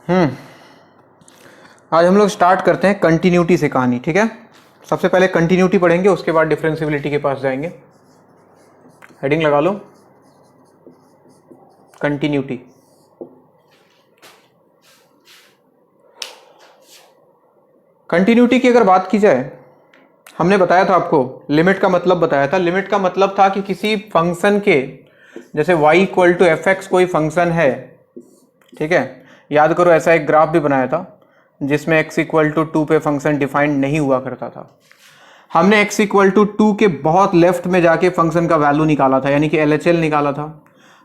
हम्म आज हम लोग स्टार्ट करते हैं कंटिन्यूटी से कहानी। ठीक है, सबसे पहले कंटिन्यूटी पढ़ेंगे, उसके बाद डिफरेंशियबिलिटी के पास जाएंगे। हेडिंग लगा लो, कंटिन्यूटी। कंटिन्यूटी की अगर बात की जाए, हमने बताया था आपको, लिमिट का मतलब बताया था। लिमिट का मतलब था कि किसी फंक्शन के, जैसे y equal to F X कोई फंक्शन है, ठीक है, याद करो ऐसा एक ग्राफ भी बनाया था जिसमें x इक्वल टू 2 पे फंक्शन डिफाइंड नहीं हुआ करता था। हमने x इक्वल टू 2 के बहुत लेफ्ट में जाके फंक्शन का वैल्यू निकाला था, यानी कि LHL निकाला था।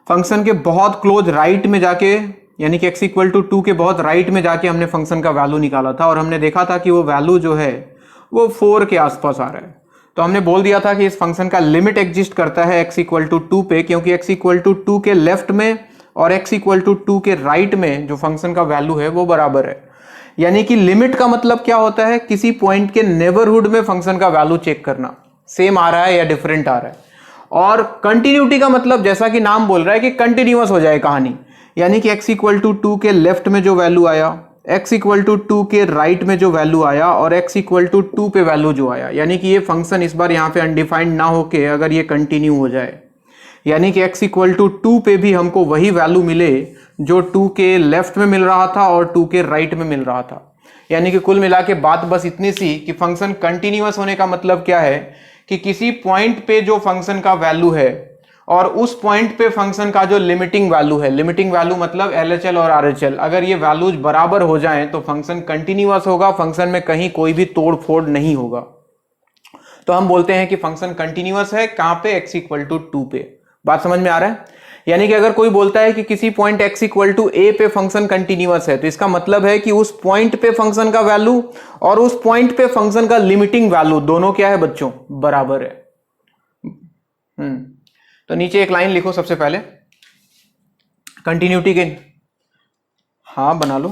फंक्शन के बहुत क्लोज राइट में जाके, यानी कि x इक्वल टू 2 के बहुत राइट में जाके हमने फंक्शन का वैल्यू निकाला था, और हमने देखा था कि वो वैल्यू जो है वो 4 के आसपास आ रहा है। तो हमने बोल दिया था कि इस फंक्शन का लिमिट एग्जिस्ट करता है x इक्वल टू 2 पे, क्योंकि x इक्वल टू 2 के लेफ्ट में और x इक्वल टू 2 के राइट में जो फंक्शन का वैल्यू है वो बराबर है। यानी कि लिमिट का मतलब क्या होता है, किसी पॉइंट के नेबरहुड में फंक्शन का वैल्यू चेक करना, सेम आ रहा है या डिफरेंट आ रहा है। और कंटिन्यूटी का मतलब, जैसा कि नाम बोल रहा है, कि कंटिन्यूअस हो जाए कहानी, यानी कि x इक्वल टू 2 के लेफ्ट में जो वैल्यू आया, x इक्वल टू 2 के राइट में जो वैल्यू आया, और x इक्वल टू 2 पे वैल्यू जो आया, यानी कि ये फंक्शन इस बार यहाँ पे अनडिफाइंड ना होके अगर ये कंटिन्यू हो जाए, यानी कि x इक्वल टू 2 पे भी हमको वही वैल्यू मिले जो 2 के लेफ्ट में मिल रहा था और 2 के राइट में मिल रहा था। यानी कि कुल मिला के बात बस इतनी सी कि फंक्शन कंटिन्यूअस होने का मतलब क्या है, कि किसी पॉइंट पे जो फंक्शन का वैल्यू है और उस पॉइंट पे फंक्शन का जो लिमिटिंग वैल्यू है, लिमिटिंग वैल्यू मतलब LHL और RHL, अगर ये वैल्यूज बराबर हो जाएं तो फंक्शन कंटिन्यूअस होगा, फंक्शन में कहीं कोई भी तोड़ फोड़ नहीं होगा। तो हम बोलते हैं कि फंक्शन कंटिन्यूअस है, कहां पे, x इक्वल टू 2 पे। बात समझ में आ रहा है? यानी कि अगर कोई बोलता है कि किसी point x equal to a पे फंक्शन कंटिन्यूअस है, तो इसका मतलब है कि उस पॉइंट पे फंक्शन का वैल्यू और उस पॉइंट पे फंक्शन का लिमिटिंग वैल्यू दोनों क्या है बच्चों, बराबर है। तो नीचे एक लाइन लिखो सबसे पहले कंटिन्यूटी के, हाँ बना लो।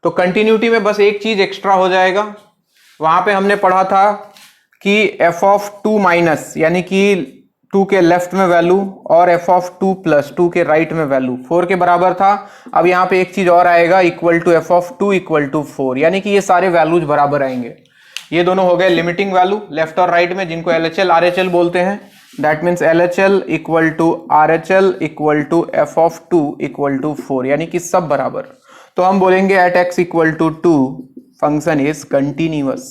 तो कंटिन्यूटी में बस एक चीज एक्स्ट्रा हो जाएगा, वहां पे हमने पढ़ा था कि f ऑफ 2 माइनस, यानी कि 2 के लेफ्ट में वैल्यू और f ऑफ 2 प्लस 2 के राइट में वैल्यू 4 के बराबर था। अब यहां पे एक चीज और आएगा, equal to f of 2 equal to 4, यानी कि ये सारे वैल्यूज बराबर आएंगे। ये दोनों हो गए लिमिटिंग वैल्यू लेफ्ट और राइट में, जिनको LHL RHL बोलते हैं। That means LHL equal to RHL equal to f of 2 equal to 4, यानी कि सब बराबर। तो हम बोलेंगे at x equal to 2 function is continuous,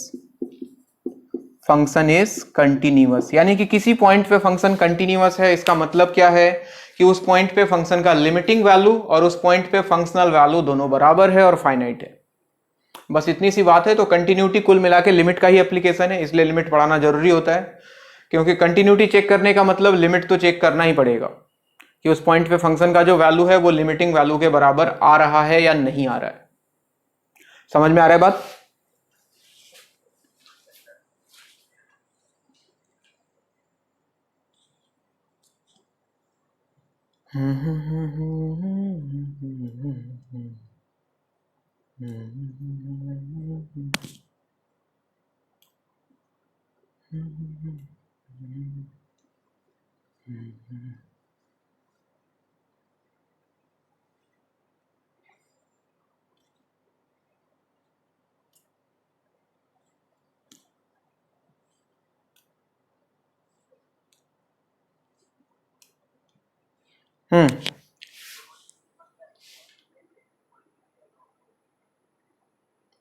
function is continuous. यानी कि किसी पॉइंट पे फंक्शन कंटिन्यूअस है, इसका मतलब क्या है कि उस पॉइंट पे फंक्शन का लिमिटिंग वैल्यू और उस पॉइंट पे फंक्शनल वैल्यू दोनों बराबर है और फाइनाइट है। बस इतनी सी बात है। तो कंटिन्यूटी कुल मिला के लिमिट का ही एप्लीकेशन है, इसलिए लिमिट पढ़ाना जरूरी होता है, क्योंकि कंटिन्यूटी चेक करने का मतलब लिमिट तो चेक करना ही पड़ेगा कि उस पॉइंट पे फंक्शन का जो वैल्यू है वो लिमिटिंग वैल्यू के बराबर आ रहा है या नहीं आ रहा है। समझ में आ रहा है बात?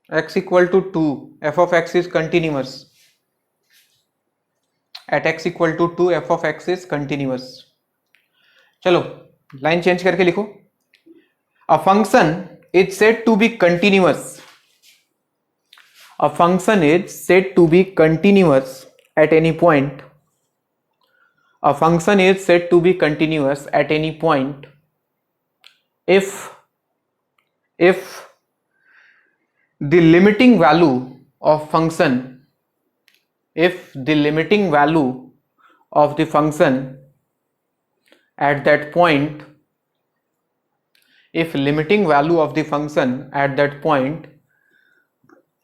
x equal to 2, f of x is continuous. At x equal to 2, f of x is continuous. चलो लाइन चेंज करके लिखो, a function is said to be continuous. A function is said to be continuous at any point. A function is said to be continuous at any point if the limiting value of function, if the limiting value of the function at that point, if limiting value of the function at that point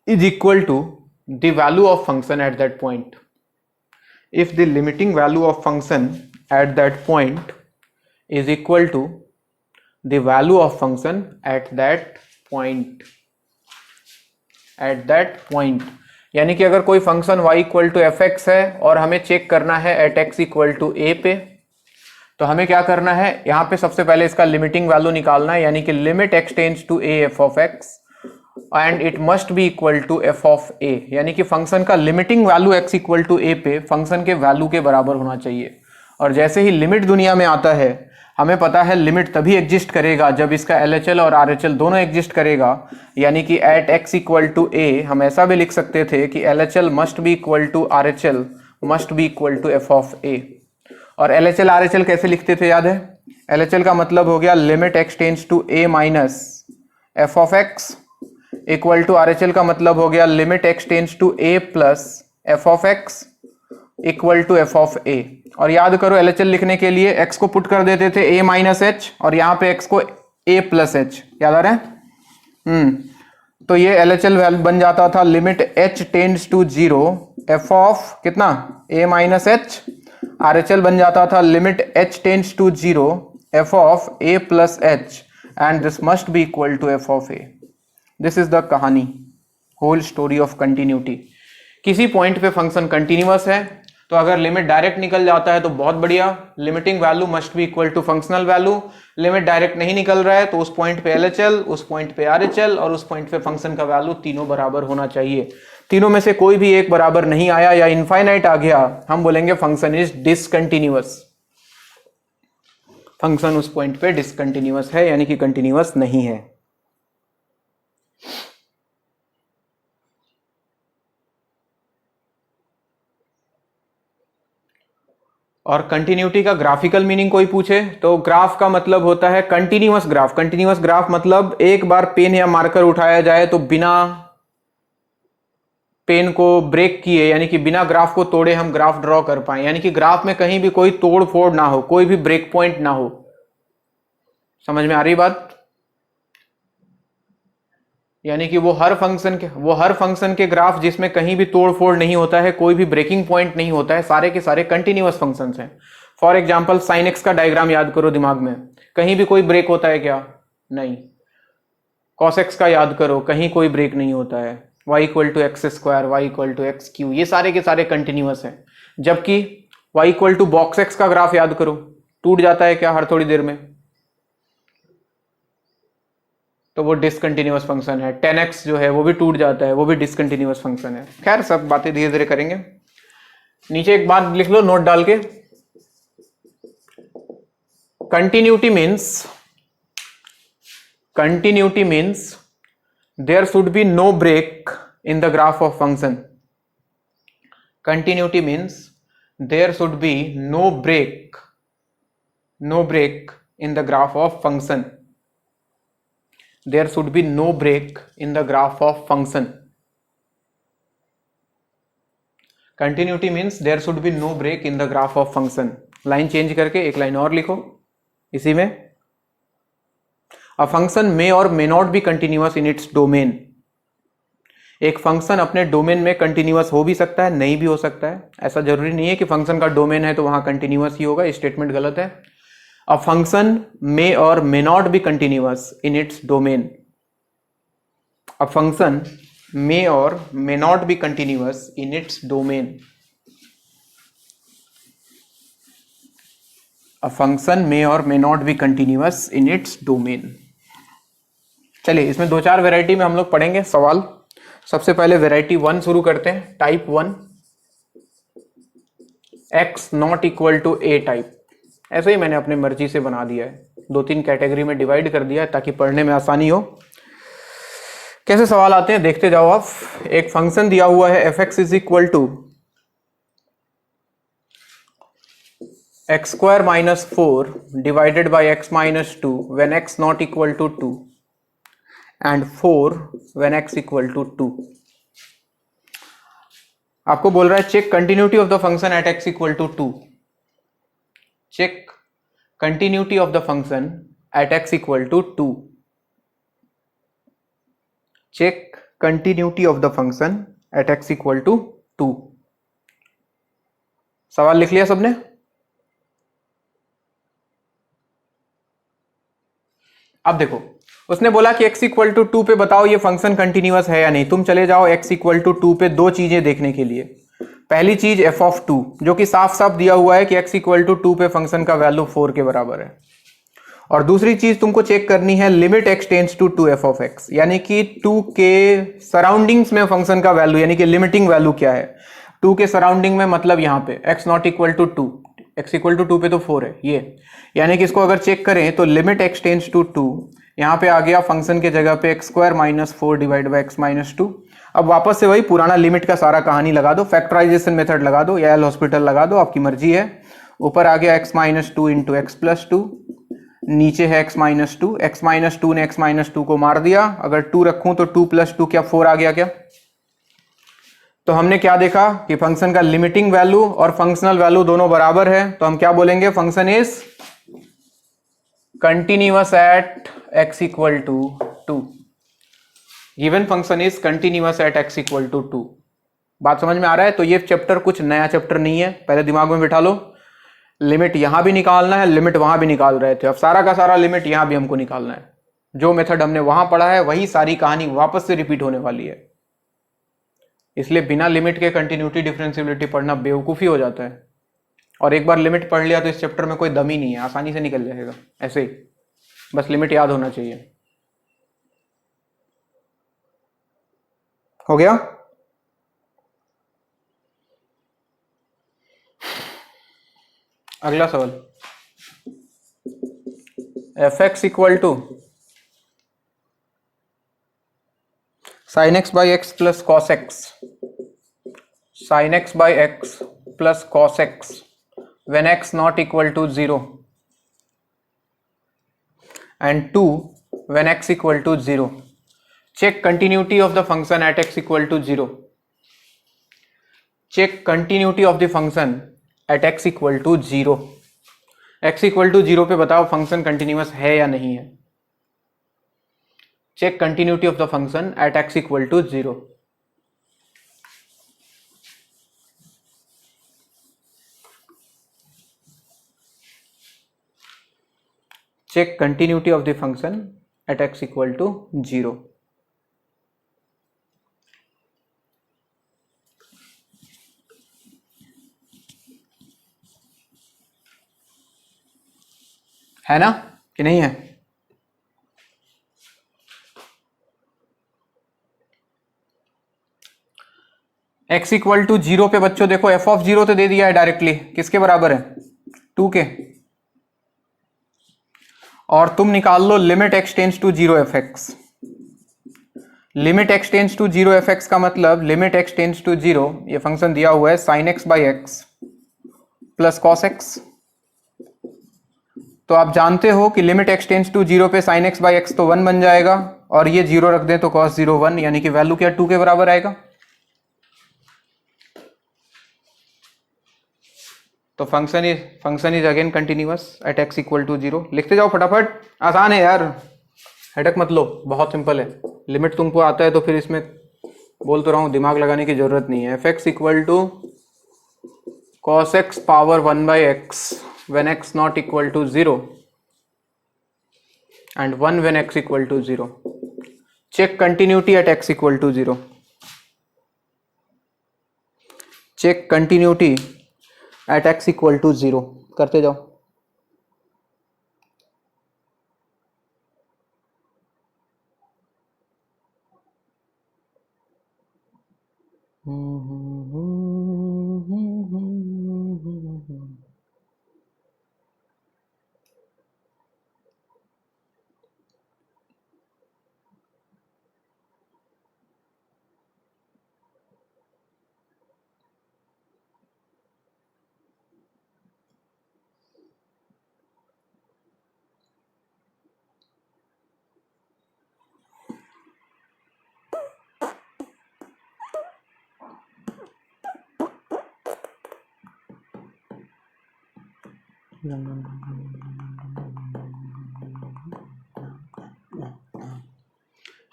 is equal to the value of function at that point, if the limiting value of function at that point is equal to the value of function at that point. यानी कि अगर कोई function y equal to F X है और हमें check करना है at x equal to A पे, तो हमें क्या करना है, यहाँ पे सबसे पहले इसका लिमिटिंग वैल्यू निकालना है, यानी कि limit x tends to a f of x and it must be equal to f of a, यानी कि फंक्शन का limiting value x equal to a पे फंक्शन के वैल्यू के बराबर होना चाहिए। और जैसे ही लिमिट दुनिया में आता है, हमें पता है लिमिट तभी एग्जिस्ट करेगा जब इसका LHL और RHL दोनों एग्जिस्ट करेगा, यानी कि at x equal to a हम ऐसा भी लिख सकते थे कि LHL must be equal to RHL must be equal to f of a। और LHL RHL कैसे लिखते थे याद है? LHL का मतलब हो गया limit x tends to a minus f of x equal to RHL का मतलब हो गया limit x tends to a plus f of x equal to f of a। और याद करो LHL लिखने के लिए x को पुट कर देते थे a माइनस एच और यहाँ पे x को a प्लस एच, याद आ रहा है? तो ये LHL वैल्यू बन जाता था limit h tends to 0 f of कितना a माइनस एच, RHL बन जाता था limit h tends to 0 f of a plus H and this must be equal to f of a। This is the कहानी, whole story of continuity. किसी point पे function continuous है तो अगर limit direct निकल जाता है तो बहुत बढ़िया, limiting value must be equal to functional value. Limit direct नहीं निकल रहा है तो उस पॉइंट पे LHL, उस पॉइंट पे RHL और उस पॉइंट पे फंक्शन का वैल्यू तीनों बराबर होना चाहिए। तीनों में से कोई भी एक बराबर नहीं आया या इनफाइनाइट आ गया, हम बोलेंगे फंक्शन इज डिसकंटिन्यूअस। फंक्शन उस पॉइंट पे डिसकंटिन्यूअस है, यानी कि कंटिन्यूअस नहीं है। और कंटिन्यूटी का ग्राफिकल मीनिंग कोई पूछे तो ग्राफ का मतलब होता है कंटिन्यूअस ग्राफ। कंटिन्यूअस ग्राफ मतलब एक बार पेन या मार्कर उठाया जाए तो बिना पेन को ब्रेक किए, यानी कि बिना ग्राफ को तोड़े हम ग्राफ ड्रॉ कर पाए, यानी कि ग्राफ में कहीं भी कोई तोड़ फोड़ ना हो, कोई भी ब्रेक पॉइंट ना हो। समझ में आ रही बात? यानी कि वो हर फंक्शन के ग्राफ जिसमें कहीं भी तोड़ फोड़ नहीं होता है, कोई भी ब्रेकिंग पॉइंट नहीं होता है, सारे के सारे कंटिन्यूअस फंक्शंस हैं। फॉर एग्जांपल sin x का डायग्राम याद करो दिमाग में, कहीं भी कोई ब्रेक होता है क्या? नहीं। cos x का याद करो, कहीं कोई ब्रेक नहीं होता है। y equal to X square, Y equal to X cube, ये सारे के सारे कंटिन्यूअस हैं। जबकि y इक्वल टू बॉक्स x का ग्राफ याद करो, टूट जाता है क्या हर थोड़ी देर में? तो वो डिसकंटिन्यूअस फंक्शन है। 10x जो है वो भी टूट जाता है, वो भी डिसकंटिन्यूअस फंक्शन है। खैर सब बातें धीरे धीरे करेंगे। नीचे एक बात लिख लो नोट डाल के, continuity means there should be no break in the graph of function. Continuity means there should be no break in the graph of function. There should be no break in the graph of function. Continuity means there should be no break in the graph of function. Line change करके एक line और लिखो इसी में, A function may or may not be continuous in its domain. एक function अपने domain में continuous हो भी सकता है, नहीं भी हो सकता है। ऐसा जरूरी नहीं है कि फंक्शन का डोमेन है तो वहां कंटिन्यूअस ही होगा, स्टेटमेंट गलत है। A function may or may not be continuous in its domain. A function may or may not be continuous in its domain. A function may or may not be continuous in its domain. चलिए इसमें दो चार variety में हम लोग पढ़ेंगे सवाल। सबसे पहले वैरायटी 1 शुरू करते हैं, type 1, x not equal to a type. ऐसे ही मैंने अपनी मर्जी से बना दिया है, 2-3 कैटेगरी में डिवाइड कर दिया है ताकि पढ़ने में आसानी हो। कैसे सवाल आते हैं देखते जाओ आप। एक फंक्शन दिया हुआ है f(x) is equal to x square minus 4 divided by x minus 2 when x not equal to 2 and 4 when x equal to 2। आपको बोल रहा है check continuity of the function at x equal to 2। Check continuity of the function at x equal to 2. Check continuity of the function at x equal to 2. सवाल लिख लिया सबने? अब देखो, उसने बोला कि x इक्वल टू 2 पे बताओ ये फंक्शन कंटिन्यूअस है या नहीं। तुम चले जाओ x इक्वल टू 2 पे दो चीजें देखने के लिए। पहली चीज f ऑफ 2, जो कि साफ साफ दिया हुआ है कि x इक्वल टू 2 पे फंक्शन का वैल्यू 4 के बराबर है। और दूसरी चीज तुमको चेक करनी है limit x tends to 2 f of x, यानी कि 2 के सराउंडिंग्स में फंक्शन का वैल्यू, यानी कि लिमिटिंग वैल्यू क्या है 2 के सराउंडिंग में, मतलब यहाँ पे x not equal to 2, x equal to 2 पे तो 4 है ये, यानी कि इसको अगर चेक करें तो लिमिट x टेंड्स टू 2, यहाँ पे आ गया फंक्शन के जगह पे x square minus 4 divide by x minus 2। अब वापस से वही पुराना लिमिट का सारा कहानी लगा दो, फैक्टराइजेशन मेथड लगा दो या एल हॉस्पिटल लगा दो, आपकी मर्जी है। ऊपर आ गया x minus 2 into x plus 2, नीचे है x माइनस 2, एक्स माइनस 2 ने x माइनस 2 को मार दिया, अगर 2 रखूं तो 2 प्लस 2 क्या 4 आ गया क्या। तो हमने क्या देखा कि फंक्शन का लिमिटिंग वैल्यू और फंक्शनल वैल्यू दोनों बराबर है, तो हम क्या बोलेंगे, function is continuous at x equal to 2। Given function is continuous at x equal to 2। बात समझ में आ रहा है। तो ये चैप्टर कुछ नया चैप्टर नहीं है, पहले दिमाग में बिठा लो। लिमिट यहां भी निकालना है, लिमिट वहां भी निकाल रहे थे, अब सारा का सारा लिमिट यहां भी हमको निकालना है। जो मेथड हमने वहां पढ़ा है वही सारी कहानी वापस से रिपीट होने वाली है। इसलिए बिना लिमिट के कंटिन्यूटी डिफरेंशियबिलिटी पढ़ना बेवकूफ़ी हो जाता है। और एक बार लिमिट पढ़ लिया तो इस चैप्टर में कोई दम ही नहीं है, आसानी से निकल जाएगा ऐसे ही, बस लिमिट याद होना चाहिए। हो गया। अगला सवाल, F x equal to sine X by X plus cos X, sine X by X plus cos X when x not equal to 0 and 2 when x equal to 0. Check continuity of the function at x equal to 0. Check continuity of the function at x equal to 0. x equal to 0 पे बताओ function continuous है या नहीं है। Check continuity of the function at x equal to 0. Check continuity of the function at x equal to 0. है ना कि नहीं है। x इक्वल टू 0 पे बच्चों देखो f ऑफ 0 तो दे दिया है डायरेक्टली, किसके बराबर है 2 के। और तुम निकाल लो limit x tends to 0 F X. Limit x tends to 0 F X का मतलब लिमिट x टेंड्स टू 0, ये फंक्शन दिया हुआ है sign X by X plus cos x. तो आप जानते हो कि लिमिट x टेंड्स टू 0 पे साइन एक्स बाई एक्स तो 1 बन जाएगा, और ये 0 रख दें तो कॉस 0 1, यानी कि वैल्यू क्या 2 के बराबर आएगा। तो function is again continuous at x equal to 0। लिखते जाओ फटाफट, आसान है यार, हेडक मत लो, बहुत सिंपल है। लिमिट तुमको आता है तो फिर इसमें बोल तो रहा हूं दिमाग लगाने की जरूरत नहीं है। F x equal to cos X power 1 by X when x not equal to 0 and 1 when x equal to 0. Check continuity at x equal to 0. Check continuity at x equal to 0. करते जाओ।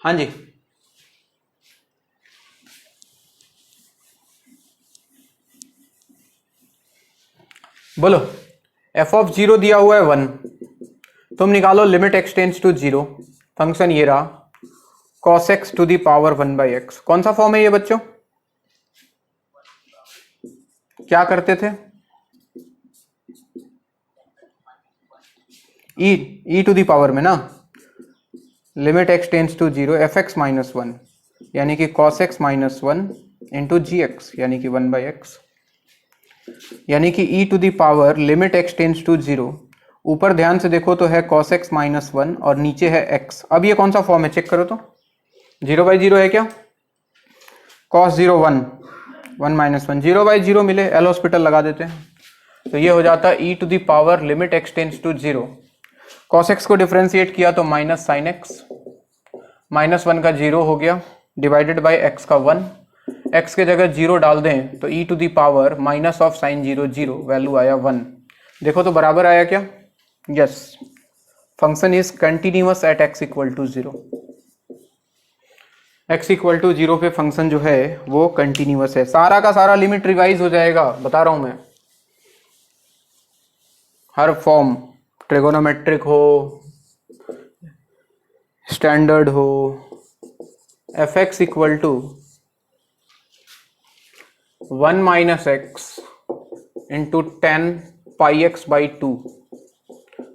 हाँ जी, बोलो। F of 0 दिया हुआ है 1, तुम निकालो limit x tends to 0, function ये रहा cos x to the power 1/x। कौन सा फॉर्म है ये बच्चों? क्या करते थे? e टू दी पावर में ना, limit x tends to 0 fx minus 1 यानी कि cos x minus 1 into gx यानी कि 1/x, यानी कि e to the power limit x tends to 0, ऊपर ध्यान से देखो तो है cos x माइनस 1 और नीचे है x। अब ये कौन सा फॉर्म है चेक करो तो, 0/0 है क्या? cos 0 1, 1 माइनस 1, 0/0 मिले, एल हॉस्पिटल लगा देते हैं, तो ये हो जाता है e to the power limit x tends to 0, cos x को डिफरेंशिएट किया तो माइनस साइन x, माइनस 1 का 0 हो गया डिवाइडेड बाय x का 1, x के जगह 0 डाल दें तो e to the power minus of sine 0 0, value आया 1। देखो तो बराबर आया क्या? Yes, function is continuous at x equal to 0। x equal to 0 पे फंक्शन जो है वो कंटिन्यूअस है। सारा का सारा लिमिट रिवाइज हो जाएगा, बता रहा हूं मैं। हर फॉर्म, ट्रिगोनोमेट्रिक हो, स्टैंडर्ड हो, fx equal to 1 minus x into 10 pi x by 2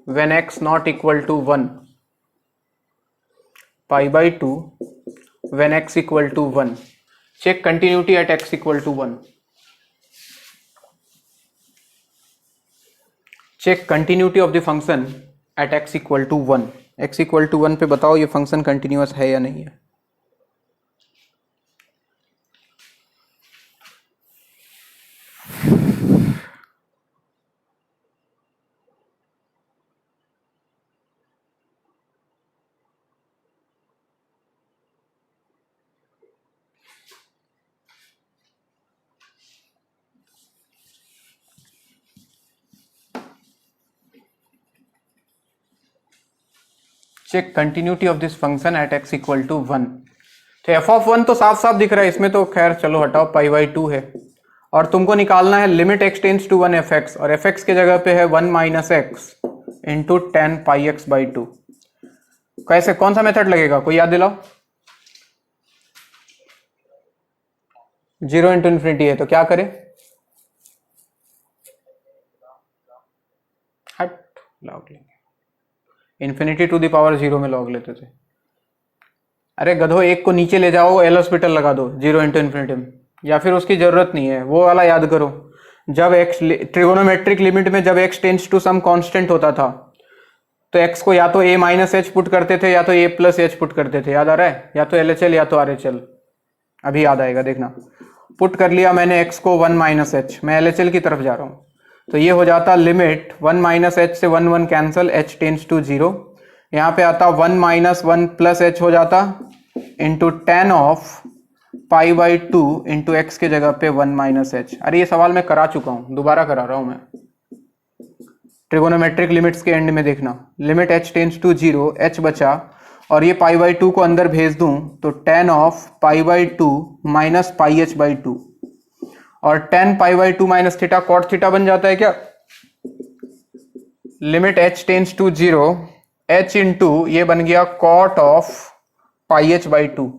when x not equal to 1, pi by 2 when x equal to 1। check continuity at x equal to 1, check continuity of the function at x equal to 1। x equal to 1 पे बताओ ये function continuous है या नहीं है? Check continuity of this function at x equal to 1। तो f of 1 तो साफ साफ दिख रहा है इसमें, तो खैर चलो हटाओ, पाई बाई 2 है। और तुमको निकालना है limit x tends to 1 fx, और fx के जगह पे है 1 minus x into 10 pi x by 2। कैसे, कौन सा मेथड लगेगा, कोई याद दिलाओ? 0 इंटू इन्फिनिटी है तो क्या करें? हट, लॉग लेंगे, इन्फिनिटी टू दी पावर 0 में लॉग लेते थे। अरे गधो, एक को नीचे ले जाओ, एल हॉस्पिटल लगा दो 0 इंटू इन्फिनिटी में, या फिर उसकी जरूरत नहीं है, वो वाला याद करो। जब x ट्रिगोनोमेट्रिक लिमिट में जब x tends to some constant होता था तो x को या तो a माइनस एच पुट करते थे या तो a प्लस एच पुट करते थे, याद आ रहा है? या तो LHL या तो RHL, अभी याद आएगा देखना। पुट कर लिया मैंने x को 1 माइनस एच, मैं LHL की तरफ जा रहा हूँ, तो ये हो जाता लिमिट 1 माइनस एच से 1 1 कैंसल, h टेंड्स टू 0। यहाँ पे आता 1 माइनस 1 प्लस एच हो जाता into 10 of pi by 2 into x के जगह पे 1 माइनस एच। अरे ये सवाल मैं करा चुका हूं, दोबारा करा रहा हूं मैं। ट्रिगोनोमेट्रिक लिमिट्स के एंड में देखना, limit h tends to 0, h बचा, और ये पाई बाई 2 को अंदर भेज दूं तो 10 of pi by 2 minus pi h by 2, और 10 pi by 2 minus theta cot theta बन जाता है क्या? Limit h tends to 0, h into ये बन गया cot of pi h by 2,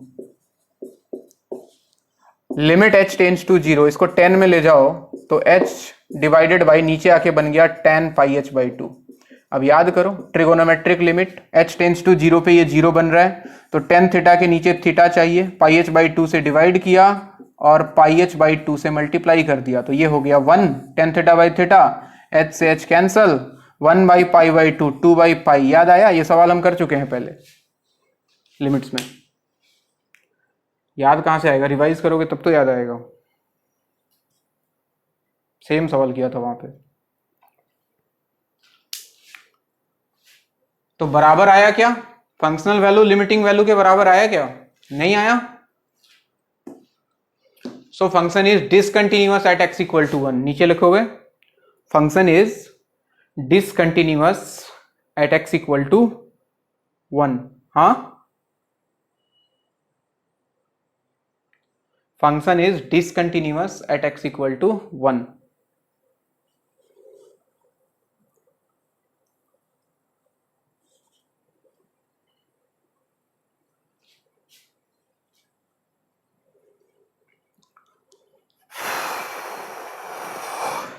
limit h tends to 0, इसको 10 में ले जाओ तो h डिवाइडेड बाई नीचे आके बन गया 10 पाई एच बाई 2। अब याद करो, trigonometric limit h tends to 0 पे ये 0 बन रहा है, तो 10 थीटा के नीचे थीटा चाहिए, पाई एच बाई 2 से डिवाइड किया और पाई एच बाई 2 से मल्टीप्लाई कर दिया, तो ये हो गया 1, 10 थीटा बाई थीटा, h से h cancel, 1 by pi by 2, 2 by pi. याद आया? ये सवाल हम कर चुके हैं पहले लिमिट्स में। याद कहां से आएगा, रिवाइज करोगे तब तो याद आएगा। सेम सवाल किया था वहां पे। तो बराबर आया क्या? फंक्शनल वैल्यू लिमिटिंग वैल्यू के बराबर आया क्या? नहीं आया। So function is discontinuous at x equal to 1। नीचे लिखोगे function is discontinuous at x equal to 1। हाँ, function is discontinuous at x equal to 1।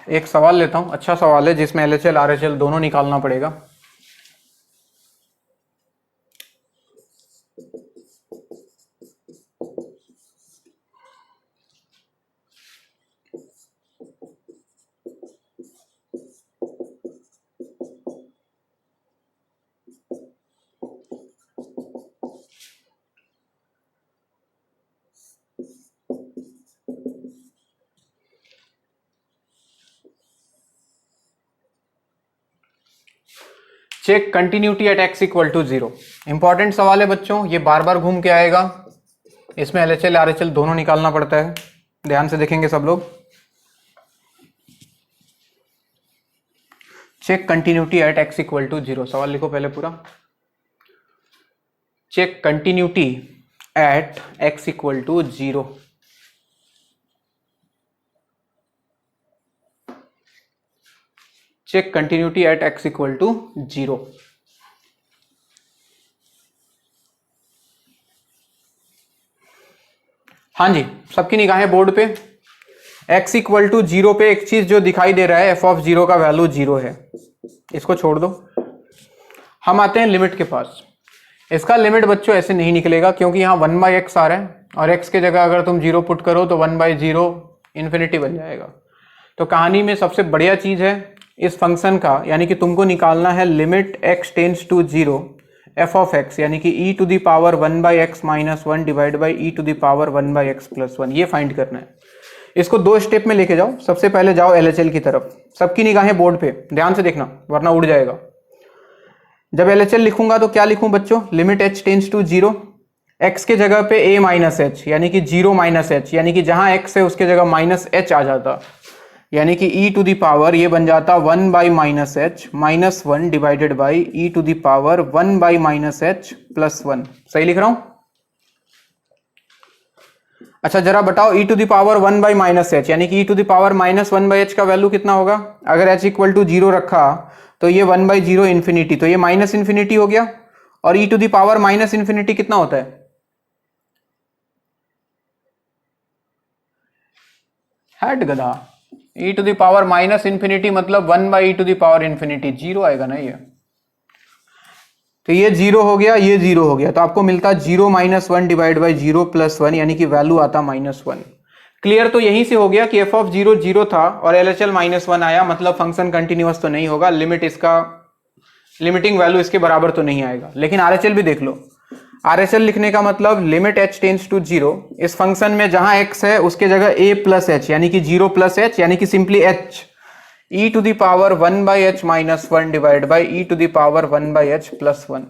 एक सवाल लेता हूं, अच्छा सवाल है जिसमें LHL RHL दोनों निकालना पड़ेगा। Check continuity at x equal to 0। Important सवाल है बच्चों, ये बार बार घूम के आएगा। इसमें LHL RHL दोनों निकालना पड़ता है। ध्यान से देखेंगे सब लोग। Check continuity at x equal to 0। सवाल लिखो पहले पूरा। Check continuity at x equal to 0। Check continuity at x equal to 0। हाँ जी, सबकी निगाहें बोर्ड पे। x इक्वल टू 0 पे एक चीज जो दिखाई दे रहा है, f ऑफ 0 का वैल्यू 0 है, इसको छोड़ दो। हम आते हैं लिमिट के पास। इसका लिमिट बच्चों ऐसे नहीं निकलेगा क्योंकि यहाँ 1/x आ रहा है और x के जगह अगर तुम 0 पुट करो तो 1/0 इन्फिनिटी बन जाएगा। तो कहानी में सबसे बढ़िया चीज है इस फंक्शन का, यानी कि तुमको निकालना है limit x tends to 0 f of x, यानी कि e to the power 1/x minus 1 divide by e to the power 1/x plus 1, ये फाइंड करना है। इसको दो स्टेप में लेके जाओ। सबसे पहले जाओ LHL की तरफ। सबकी निगाहें बोर्ड पे, ध्यान से देखना वरना उड़ जाएगा। जब LHL लिखूंगा तो क्या लिखूं बच्चों? Limit h tends to 0, x के जगह पे a माइनस एच, यानी कि 0 माइनस एच, यानी कि जहां x है उसके जगह माइनस h आ जाता, यानी कि e टू द पावर ये बन जाता 1 by minus h minus 1 divided by e to the power 1 by minus h plus 1। सही लिख रहा हूं? अच्छा जरा बताओ, e to the power 1 by minus h, यानी कि e to the power minus 1 by h का वैल्यू कितना होगा? अगर h इक्वल टू 0 रखा तो ये 1/0 इन्फिनिटी, तो ये माइनस इन्फिनिटी हो गया। और e to the power minus infinity कितना होता है? हट गधा, e to the power minus infinity मतलब 1/e to the power infinity, 0 आएगा ना ये। तो ये 0 हो गया, ये 0 हो गया, तो आपको मिलता 0 माइनस 1 डिवाइड बाई 0 प्लस 1, यानी कि वैल्यू आता -1। क्लियर? तो यहीं से हो गया कि f ऑफ 0 0 था और LHL -1 आया, मतलब फंक्शन कंटिन्यूअस तो नहीं होगा, लिमिट इसका लिमिटिंग वैल्यू इसके बराबर तो नहीं आएगा। लेकिन RHL भी देख लो। RHL लिखने का मतलब लिमिट h टेंड्स टू 0, इस फंक्शन में जहां x है उसके जगह a प्लस एच, यानी कि 0 प्लस एच, यानी कि simply h, e to the power 1/h minus 1 divide by e to the power 1/h plus 1।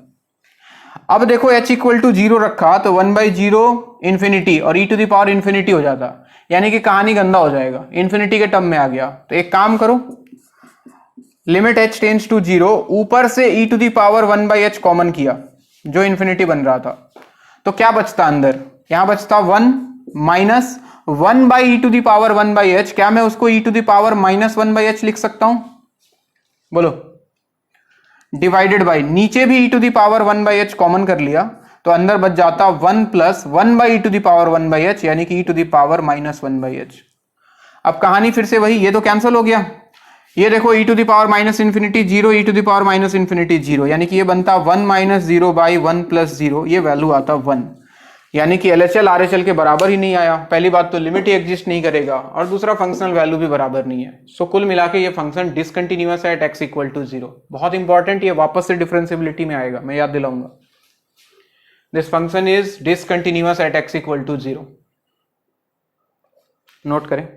अब देखो h इक्वल टू 0 रखा तो 1/0 इन्फिनिटी और e to the power infinity हो जाता, यानी कि कहानी गंदा हो जाएगा, इन्फिनिटी के टर्म में आ गया। तो एक काम करो, लिमिट h टेंड्स टू 0, ऊपर से e to the power 1/h common किया जो इन्फिनिटी बन रहा था, तो क्या बचता अंदर? यहां बचता 1 minus 1 by e to the power 1/h। क्या मैं उसको e to the power minus 1/h लिख सकता हूं? बोलो। डिवाइडेड बाई, नीचे भी e to the power 1/h common कर लिया तो अंदर बच जाता 1 plus 1 by e to the power 1/h, यानी कि e to the power minus 1/h। अब कहानी फिर से वही, ये तो कैंसिल हो गया। ये देखो e to the power minus infinity 0, e to the power minus infinity 0, यानी कि ये बनता 1 माइनस 0 बाई 1 प्लस 0, ये वैल्यू आता 1, यानी कि LHL RHL के बराबर ही नहीं आया। पहली बात तो लिमिट ही एग्जिस्ट नहीं करेगा और दूसरा फंक्शनल वैल्यू भी बराबर नहीं है। सो कुल मिला के ये फंक्शन डिसकंटिन्यूअस है एट x इक्वल टू 0। बहुत इंपॉर्टेंट, ये वापस से डिफरेंशिएबिलिटी में आएगा, मैं याद दिलाऊंगा। This function is discontinuous at x equal to 0। Note करें।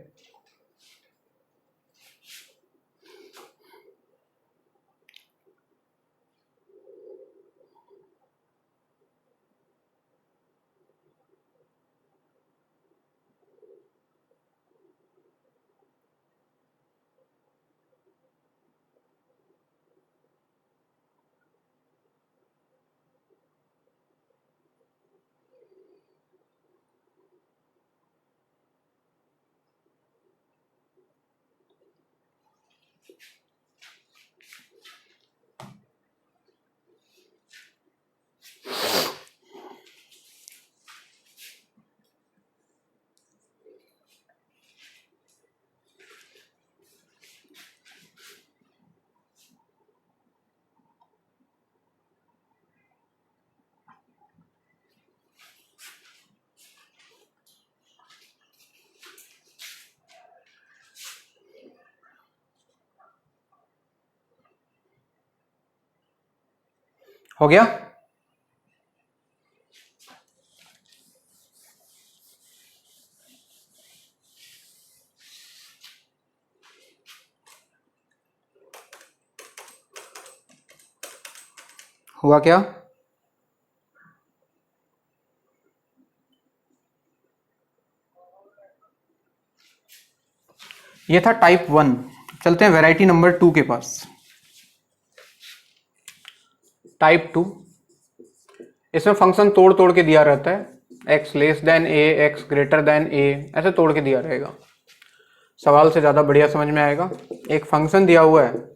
हो गया? हुआ क्या? ये था टाइप 1। चलते हैं वैरायटी नंबर 2 के पास। टाइप 2, इसमें फंक्शन तोड़ तोड़ के दिया रहता है, x less then a, x greater then a, ऐसे तोड़ के दिया रहेगा। सवाल से ज्यादा बढ़िया समझ में आएगा। एक फंक्शन दिया हुआ है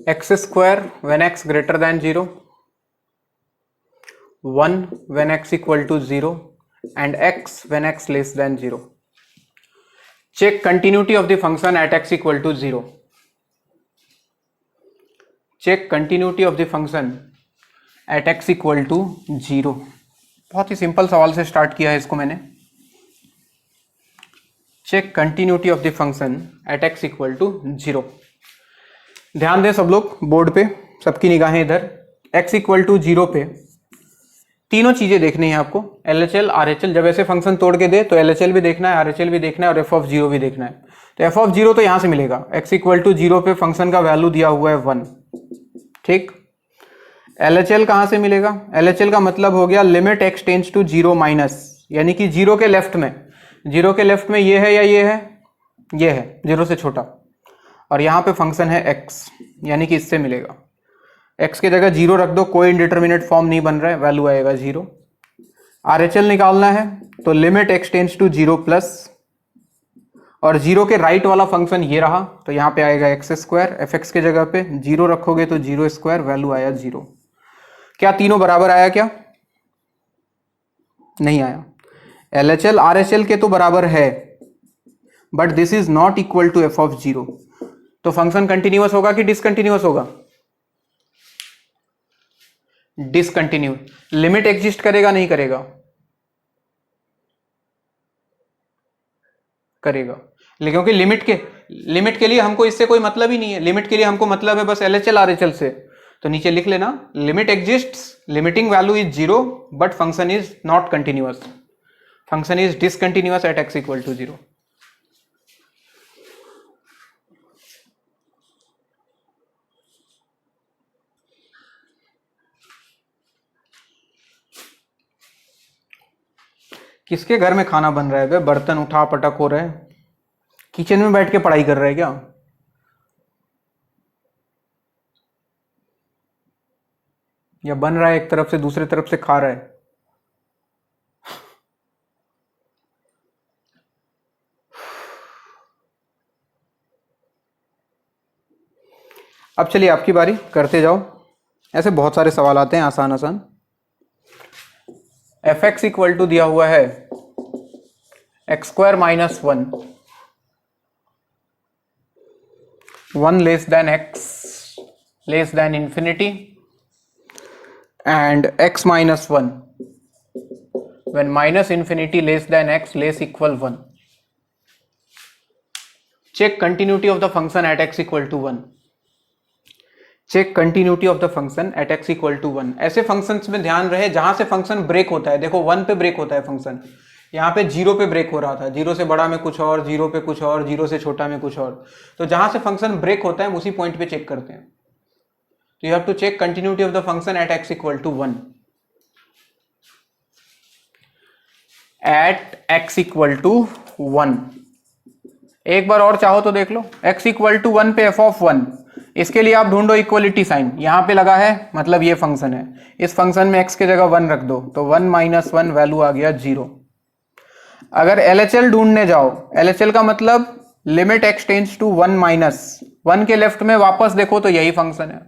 x² when x greater than 0, 1 when x equal to 0 and x when x less than 0. Check continuity of the function at x equal to 0. Check continuity of the function at x equal to 0. बहुत ही simple सवाल से start किया है इसको मैंने। Check continuity of the function at x equal to 0। ध्यान दें सब लोग, बोर्ड पे सबकी निगाहें इधर। x इक्वल टू 0 पे तीनों चीजें देखनी है आपको, LHL RHL। जब ऐसे फंक्शन तोड़ के दे तो LHL भी देखना है, RHL भी देखना है और f(0) भी देखना है। तो f(0) तो यहां से मिलेगा, x इक्वल टू 0 पे फंक्शन का वैल्यू दिया हुआ है 1, ठीक। LHL कहां से मिलेगा? LHL का मतलब हो गया limit x tends to 0 minus, यानी कि 0 के लेफ्ट में, 0 के लेफ्ट में ये है या ये है? ये है, 0 से छोटा। और यहाँ पे फंक्शन है x, यानी कि इससे मिलेगा। x की जगह 0 रख दो, कोई इंडिटरमिनेट फॉर्म नहीं बन रहा है, वैल्यू आएगा 0। RHL निकालना है तो limit x tends to 0 plus, और 0 के राइट वाला फंक्शन ये रहा, तो यहाँ पे आएगा x²। fx की जगह पे 0 रखोगे तो 0², वैल्यू आया 0। क्या तीनों बराबर आया? क्या नहीं आया? LHL RHL के तो बराबर है, but this is not equal to f(0). तो फंक्शन कंटिन्यूअस होगा कि डिसकंटिन्यूअस होगा? डिसकंटिन्यूअस। लिमिट एग्जिस्ट करेगा नहीं करेगा? करेगा, क्योंकि लिमिट के लिए हमको इससे कोई मतलब ही नहीं है। लिमिट के लिए हमको मतलब है बस LHL RHL से। तो नीचे लिख लेना, limit exists, limiting value is 0 but function is not continuous, function is discontinuous at x equal to 0। किसके घर में खाना बन रहा है बे? बर्तन उठा पटक हो रहे हैं, किचन में बैठ के पढ़ाई कर रहे हैं क्या? या बन रहा है एक तरफ से, दूसरी तरफ से खा रहा है? अब चलिए आपकी बारी, करते जाओ। ऐसे बहुत सारे सवाल आते हैं आसान आसान। fx इक्वल टू दिया हुआ है x² minus 1, 1 less than x less then infinity and x minus 1 when minus infinity less than x less equal 1. Check continuity of the function at x equal to 1. Check continuity of the function at x equal to 1. ऐसे functions में ध्यान रहे जहां से function break होता है। देखो 1 पे ब्रेक होता है फंक्शन, यहाँ पे 0 पे ब्रेक हो रहा था, 0 से बड़ा में कुछ और, 0 पे कुछ और, 0 से छोटा में कुछ और। तो जहां से फंक्शन ब्रेक होता है हम उसी पॉइंट पे चेक करते हैं। तो you have to check continuity of the function at x equal to 1। At x equal to 1। एक बार और चाहो तो देख लो, x इक्वल टू 1 पे f(1), इसके लिए आप ढूंढो इक्वलिटी साइन। यहां पे लगा है मतलब ये फंक्शन है, इस फंक्शन में x के जगह 1 रख दो तो 1 माइनस 1, वैल्यू आ गया 0। अगर LHL ढूंढने जाओ, LHL का मतलब limit x tends to 1 minus 1 के लेफ्ट में वापस देखो तो यही फंक्शन है,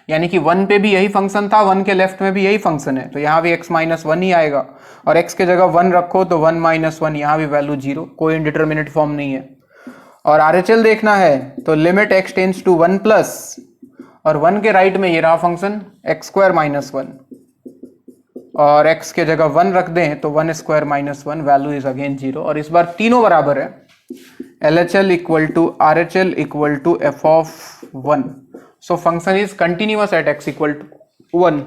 यानी कि 1 पे भी यही फंक्शन था, 1 के लेफ्ट में भी यही फंक्शन है, तो यहाँ भी x माइनस 1 ही आएगा। और x के जगह 1 रखो तो 1 माइनस 1, यहाँ भी वैल्यू 0, कोई इंडिटरमिनेट फॉर्म नहीं है। और RHL देखना है तो limit x tends to 1 plus, और 1 के राइट में ये रहा फंक्शन x² माइनस 1, और x के जगह 1 रख दें तो 1² माइनस 1, वैल्यू इज अगेन 0। और इस बार तीनों बराबर है, LHL equal to RHL equal to f of 1. So function is continuous at x equal to 1.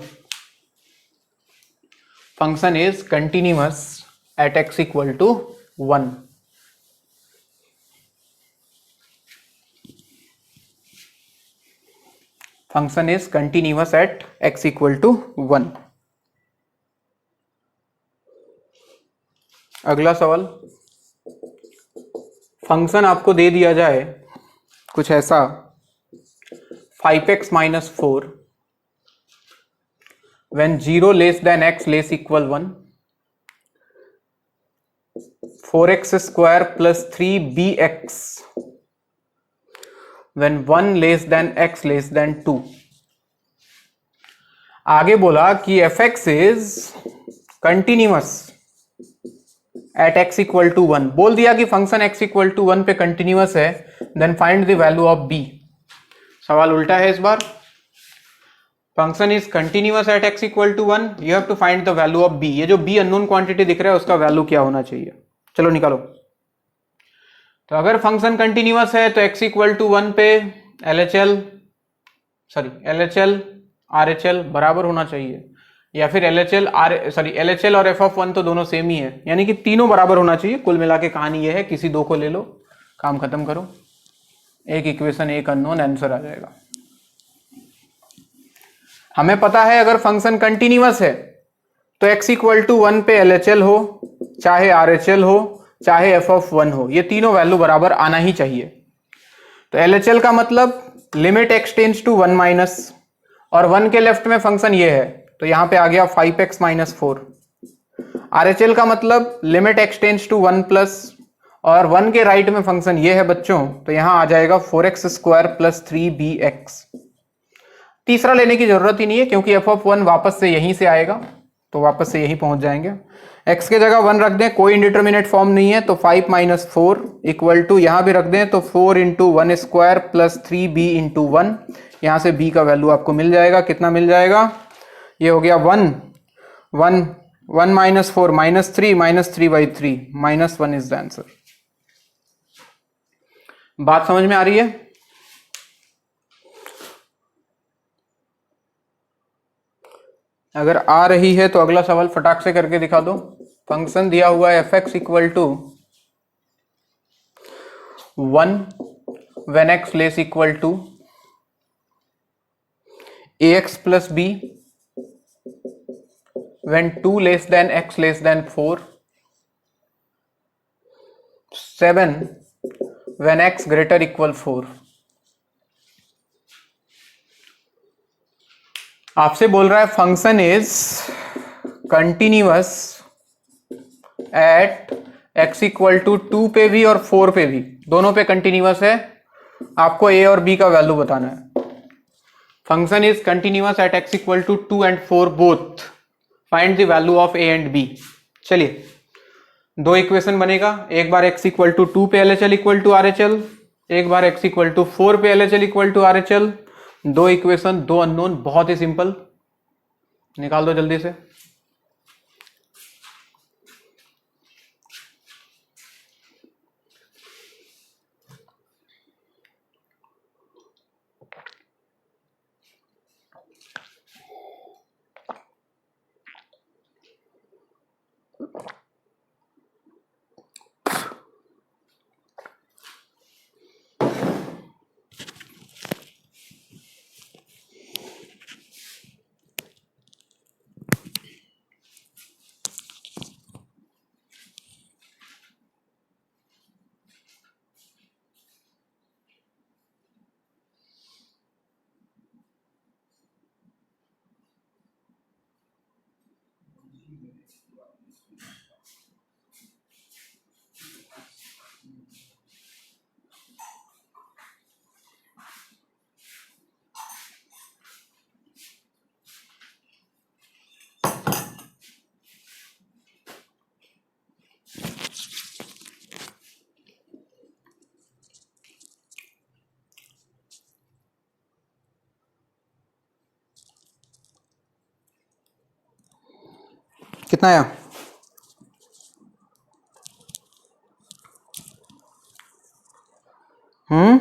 Function is continuous at x equal to 1. Function is continuous at x equal to 1. अगला सवाल, function आपको दे दिया जाए कुछ ऐसा 5x minus 4 when 0 less than x less equal 1, 4x square plus 3bx when 1 less than x less than 2. आगे बोला कि fx is continuous at x equal to 1. बोल दिया कि फंक्शन x equal to 1 पे कंटिन्यूअस है, then find the value of b. सवाल उल्टा है इस बार. Function is continuous at x equal to 1, you have to find the value of b. ये जो b अननोन क्वांटिटी दिख रहा है उसका वैल्यू क्या होना चाहिए. चलो निकालो. तो अगर फंक्शन कंटिन्यूअस है तो x equal to 1 पे LHL RHL बराबर होना चाहिए, या फिर LHL और f of 1 तो दोनों सेम ही है, यानी कि तीनों बराबर होना चाहिए. कुल मिला के कहानी ये है, किसी दो को ले लो, काम खत्म करो, एक इक्वेशन एक अननोन, आंसर आ जाएगा. हमें पता है अगर फंक्शन कंटिन्यूअस है तो x equal to 1 पे LHL हो, चाहे RHL हो, चाहे f of 1 हो, ये तीनों वैल्यू बराबर आना ही चाहिए. तो LHL का मतलब limit x tends to 1 minus, और 1 के लेफ्ट में फंक्शन ये है तो यहां पे आ गया 5x minus 4. RHL का मतलब limit x tends to 1 plus, और 1 के राइट में फंक्शन ये है बच्चों, तो यहां आ जाएगा 4x स्क्वायर प्लस 3bx. तीसरा लेने की जरूरत ही नहीं है क्योंकि f of 1 वापस से यहीं से आएगा, तो वापस से यहीं पहुंच जाएंगे. x के जगह 1 रख दें, कोई इंडिटरमिनेट फॉर्म नहीं है, तो 5 minus 4 इक्वल टू यहां भी रख दें तो 4 into 1 square plus 3b into 1. यहां से b का वैल्यू आपको मिल जाएगा. कितना मिल जाएगा? ये हो गया 1 minus 4 minus 3 by 3 -1 is the answer. बात समझ में आ रही है? अगर आ रही है तो अगला सवाल फटाक से करके दिखा दो. फंक्शन दिया हुआ है fx equal to 1 when x less equal to ax plus b when 2 less than x less than 4, 7 when x greater equal 4. आपसे बोल रहा है function is continuous at x equal to 2 पे भी और 4 पे भी, दोनों पे कंटिन्यूअस है. आपको a और b का वैल्यू बताना है. Function is continuous at x equal to 2 and 4 both. Find the value of a and b. चलिए, दो इक्वेशन बनेगा. एक बार x इक्वल टू 2 पे LHL इक्वल टू RHL, एक बार x इक्वल टू 4 पे LHL इक्वल टू RHL. दो equation, दो unknown, बहुत ही सिंपल. निकाल दो जल्दी से. कितना आया? हम्म,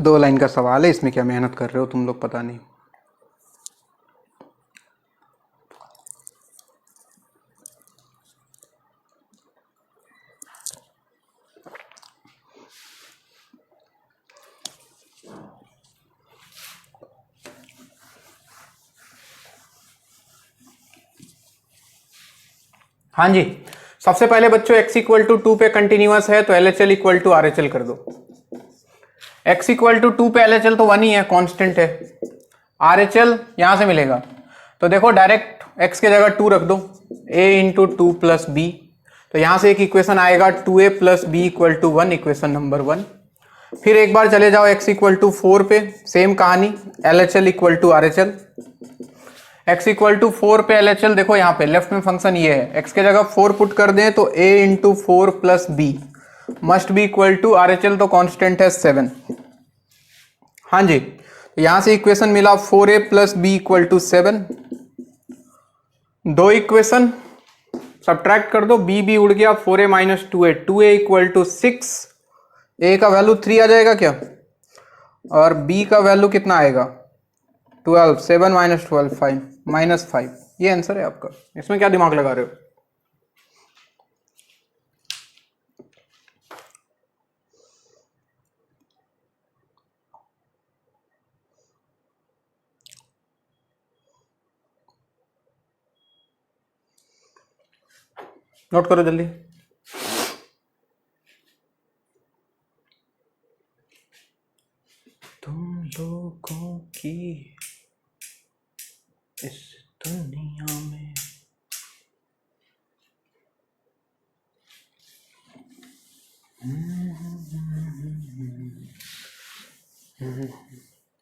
दो लाइन का सवाल है, इसमें क्या मेहनत कर रहे हो तुम लोग, पता नहीं। हाँ जी, सबसे पहले बच्चों x इक्वल टू 2 पे कंटिन्यूअस है तो LHL इक्वल टू RHL कर दो। x इक्वल टू 2 पे LHL तो 1 ही है, कांस्टेंट है। RHL यहां से मिलेगा तो देखो डायरेक्ट x के जगह 2 रख दो, a इंटू 2 प्लस बी, तो यहां से एक इक्वेशन आएगा 2a plus b equal to 1, equation number 1। फिर एक बार चले जाओ x इक्वल टू 4 पे, सेम कहानी, LHL equal to RHL। x equal to 4 पे LHL देखो यहाँ पे लेफ्ट में फंक्शन ये है, x के जगह 4 पुट कर दें तो a into 4 plus b must be equal to RHL, तो कांस्टेंट है 7। हाँ जी, तो यहां से इक्वेशन मिला 4a plus b equal to 7। दो इक्वेशन सब्ट्रैक्ट कर दो, b उड़ गया, 4a minus 2a equal to 6। a का वैल्यू 3 आ जाएगा क्या, और b का वैल्यू कितना आएगा 12, 7 माइनस 12 5 माइनस 5। ये आंसर है आपका, इसमें क्या दिमाग लगा रहे हो। नोट करो जल्दी। तुम लोगों की इस दुनिया में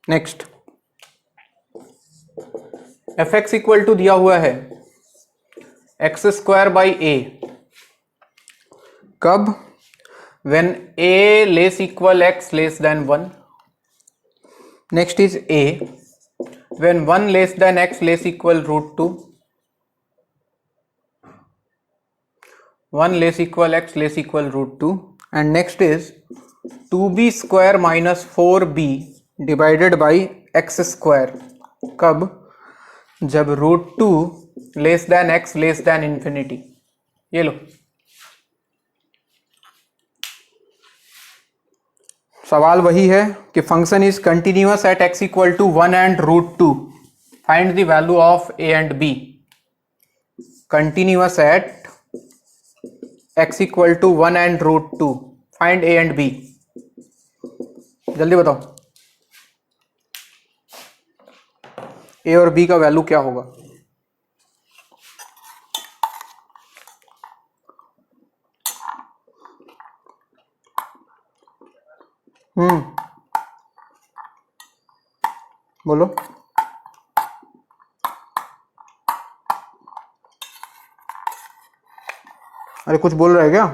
next, f x equal to दिया हुआ है एक्स स्क्वायर बाई ए, कब, when a less equal x less than 1. Next is a when 1 less than x less equal root 2, 1 less equal x less equal root 2, and next is 2b square minus 4b divided by x square, कब, जब root 2 less than x less than infinity। ये लो, सवाल वही है कि function is continuous at x equal to 1 and root 2, find the value of a and b। Continuous at x equal to 1 and root 2, find a and b। जल्दी बताओ a और b का value क्या होगा। बोलो, अरे कुछ बोल रहा है क्या।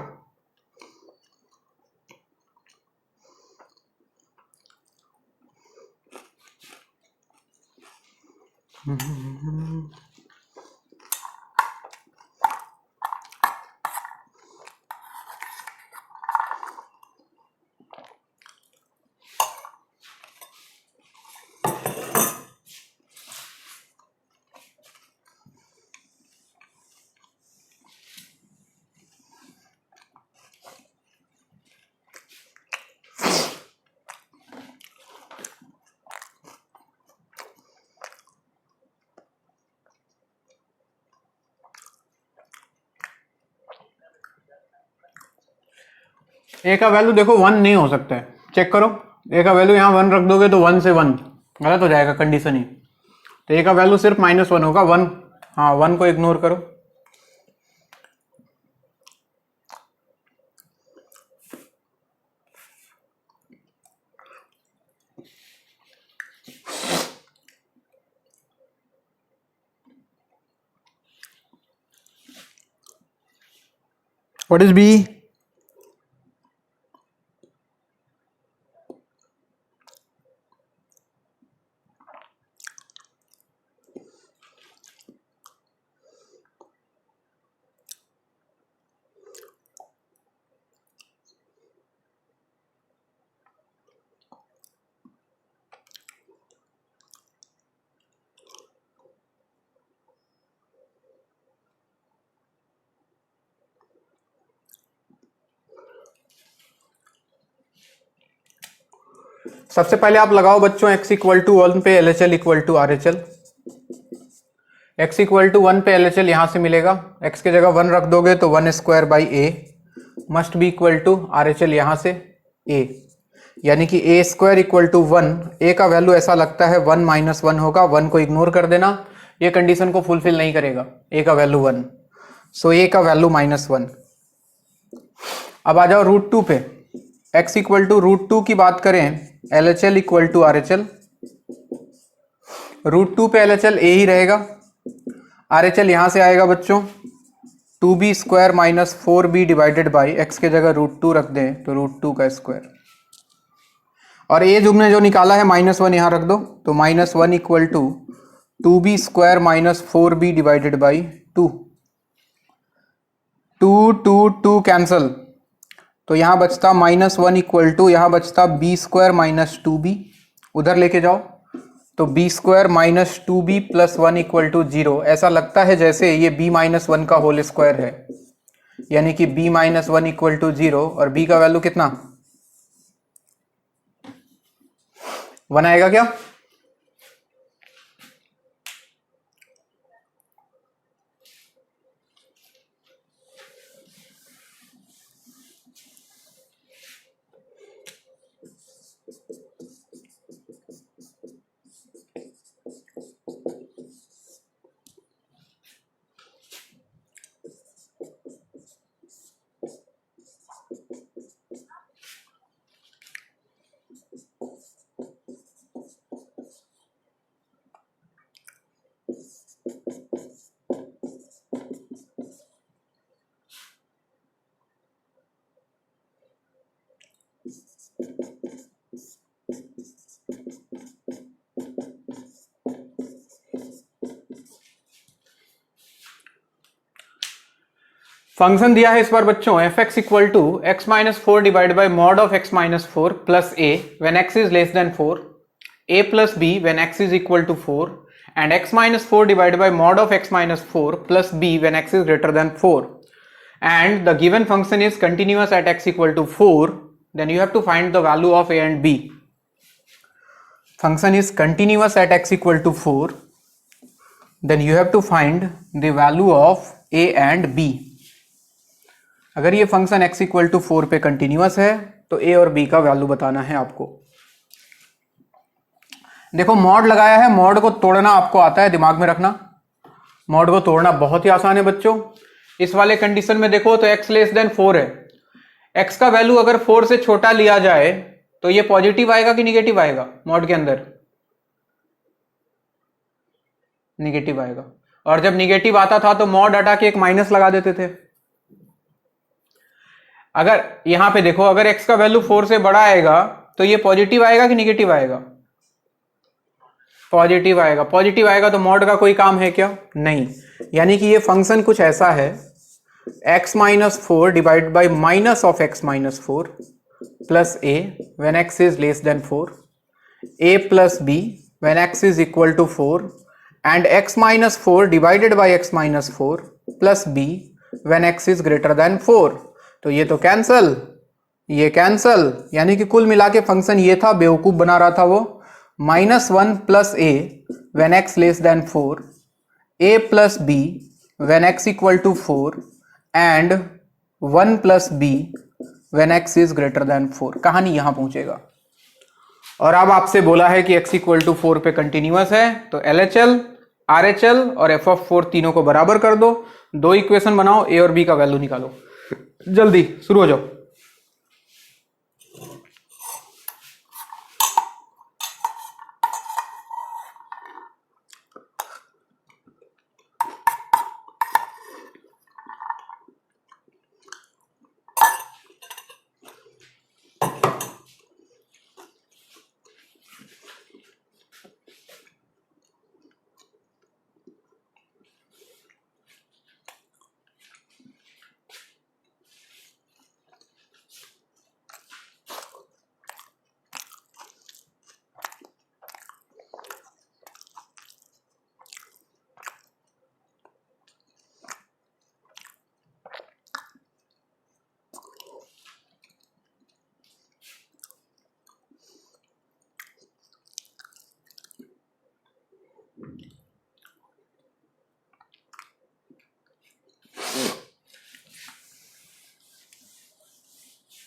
ए का वैल्यू देखो 1 नहीं हो सकता है, चेक करो, ए का वैल्यू यहाँ 1 रख दोगे तो 1 से 1 गलत हो जाएगा कंडीशन ही, तो ए का वैल्यू सिर्फ -1 होगा, 1। हाँ 1 को इग्नोर करो। व्हाट इज बी, सबसे पहले आप लगाओ बच्चों x इक्वल टू 1 पे LHL equal to RHL। x equal to 1 पे LHL यहां से मिलेगा, x की जगह 1 रख दोगे तो 1 square by a must be equal to RHL यहां से a, यानी कि a square equal to 1। a का वैल्यू ऐसा लगता है 1 माइनस 1 होगा, 1 को इग्नोर कर देना, ये कंडीशन को फुलफिल नहीं करेगा, a का वैल्यू 1, सो a का वैल्यू -1। अब आ जाओ √2 पे, x इक्वल टू √2 की बात करें LHL इक्वल टू RHL, √2 पे LHL a ही रहेगा, RHL यहां से आएगा बच्चों 2b square minus 4b divided by x के जगह √2 रख दें तो √2 का स्क्वायर, और a हमने जो निकाला है -1 यहां रख दो तो -1 equal to 2b square minus 4b divided by 2, 2 cancel, तो यहां बचता -1 इक्वल टू, यहां बचता b स्क्वायर माइनस 2b, उधर लेके जाओ तो b square minus 2b plus 1 equal to 0। ऐसा लगता है जैसे ये b माइनस 1 का होल स्क्वायर है, यानी कि b माइनस 1 इक्वल टू 0, और b का वैल्यू कितना 1 आएगा क्या? फंक्शन दिया है इस बार बच्चों fx equal to x minus 4 divide by mod of x minus 4 plus a when x is less than 4, a plus b when x is equal to 4, and x minus 4 divide by mod of x minus 4 plus b when x is greater than 4, and the given function is continuous at x equal to 4, then you have to find the value of a and b. Function is continuous at x equal to 4, then you have to find the value of a and b. अगर ये function x equal to 4 पे continuous है तो a और b का value बताना है आपको। देखो मॉड लगाया है, मॉड को तोड़ना आपको आता है, दिमाग में रखना, मॉड को तोड़ना बहुत ही आसान है बच्चों। इस वाले कंडीशन में देखो तो x लेस देन 4 है, x का वैल्यू अगर 4 से छोटा लिया जाए तो ये पॉजिटिव आएगा कि निगेटिव आएगा? मॉड के अंदर निगेटिव आएगा, और जब निगेटिव आता था तो मॉड हटा के एक माइनस लगा देते थे। अगर यहां पे देखो अगर x का वैल्यू 4 से बड़ा आएगा तो ये पॉजिटिव आएगा कि निगेटिव आएगा? पॉजिटिव आएगा। पॉजिटिव आएगा तो मॉड का कोई काम है क्या? नहीं। यानी कि ये फंक्शन कुछ ऐसा है x minus 4 divide by minus of x minus 4 plus a when x is less than 4, a plus b when x is equal to 4, and x minus 4 divided by x minus 4 plus b when x is greater than 4। तो ये तो cancel, ये cancel, यानी कि कुल मिला के function ये था, बेवकूफ बना रहा था वो, -1 plus a when x less than 4, a plus b when x equal to 4, and 1 plus b when x is greater than 4। कहानी यहां पहुंचेगा। और अब आपसे बोला है कि x इक्वल टू 4 पे कंटिन्यूअस है, तो LHL, RHL और f(4) तीनों को बराबर कर दो, दो इक्वेशन बनाओ, a और b का वैल्यू निकालो। जल्दी शुरू हो जाओ।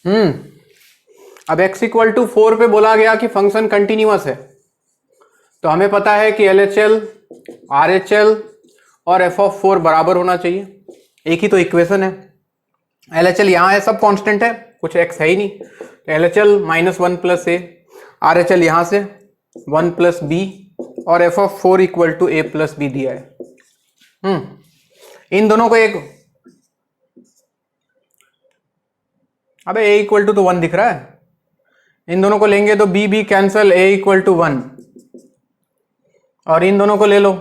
अब x इक्वल टू 4 पे बोला गया कि फंक्शन कंटिन्यूअस है, तो हमें पता है कि LHL, RHL और f(4) बराबर होना चाहिए। एक ही तो इक्वेशन है। LHL यहाँ है, सब कांस्टेंट है, कुछ x है ही नहीं, तो LHL -1 + a, RHL यहाँ से 1 + b और f(4) equal to a + b दिया है। इन दोनों को एक, अबे a इक्वल टू तो 1 दिख रहा है, इन दोनों को लेंगे तो b b cancel, a equal to 1, और इन दोनों को ले लो,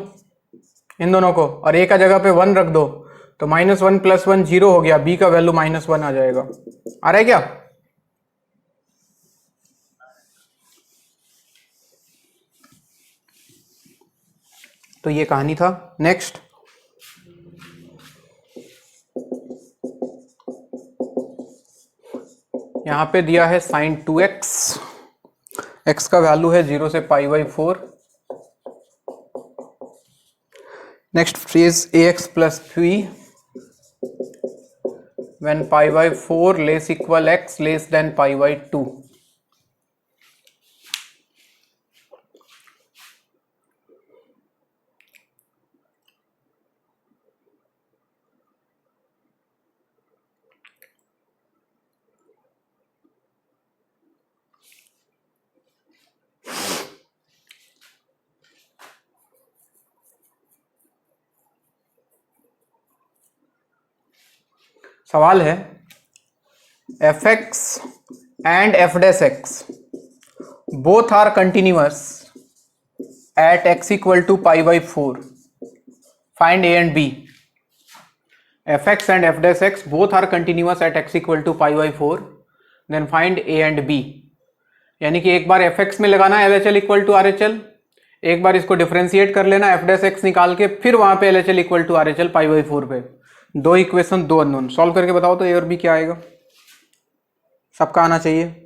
इन दोनों को, और a का जगह पे 1 रख दो, तो -1 + 1 0 हो गया, b का वैल्यू -1 आ जाएगा। आ रहा है क्या? तो ये कहानी था। नेक्स्ट, यहां पे दिया है sin 2x, x का वैल्यू है 0 से π/4। Next phrase ax + b when π/4 less equal x less than π/2। सवाल है fx and f(x) both are continuous at x equal to π/4, find a and b। fx and f(x) both are continuous at x equal to π/4, then find a and b। यानी कि एक बार fx में लगाना LHL equal to RHL, एक बार इसको differentiate कर लेना f(x) निकाल के, फिर वहां पे LHL इक्वल टू RHL π/4 पे। दो इक्वेशन, दो अननोन, सॉल्व करके बताओ तो a और b क्या आएगा। सबका आना चाहिए।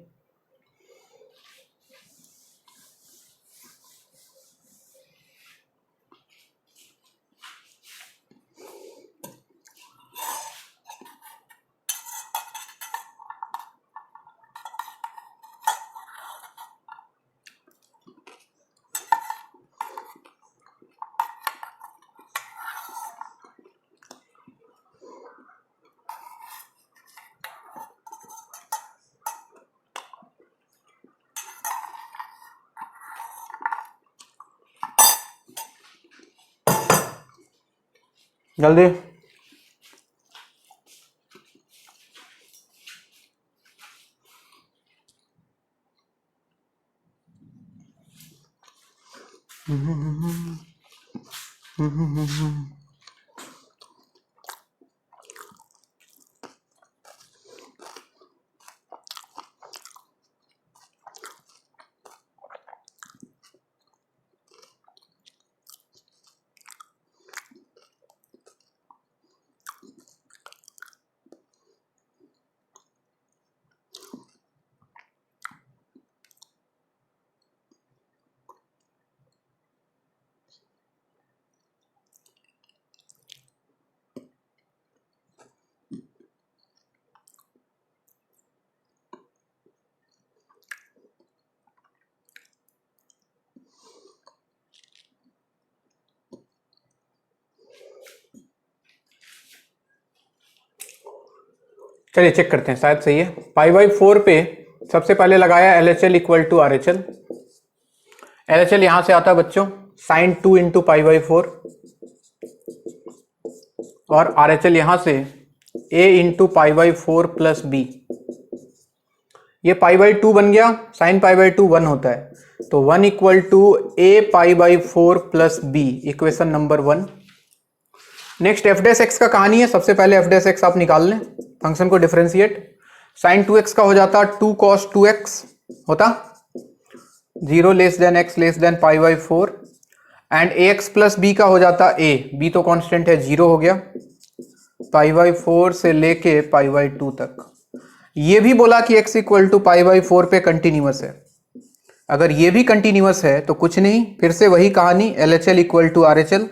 जल्दी। चलिए चेक करते हैं, शायद सही है। π/4 पे सबसे पहले लगाया LHL equal to RHL। LHL यहां से आता है बच्चों sin 2 × π/4, और RHL यहां से a × π/4 + b। ये π/2 बन गया, sin π/2 1 होता है, तो 1 equal to a π/4 + b, equation number 1। Next f(x) का कहानी है। सबसे पहले f(x) आप निकाल लें, फंक्शन को डिफरेंशिएट। sin 2x का हो जाता 2 cos 2x होता 0 less than x less than π/4, and ax + b का हो जाता a, b तो कांस्टेंट है, 0 हो गया, π/4 से लेके π/2 तक। ये भी बोला कि x इक्वल टू π/4 पे कंटिन्यूअस है। अगर ये भी कंटिन्यूअस है तो कुछ नहीं, फिर से वही कहानी, LHL equal to RHL।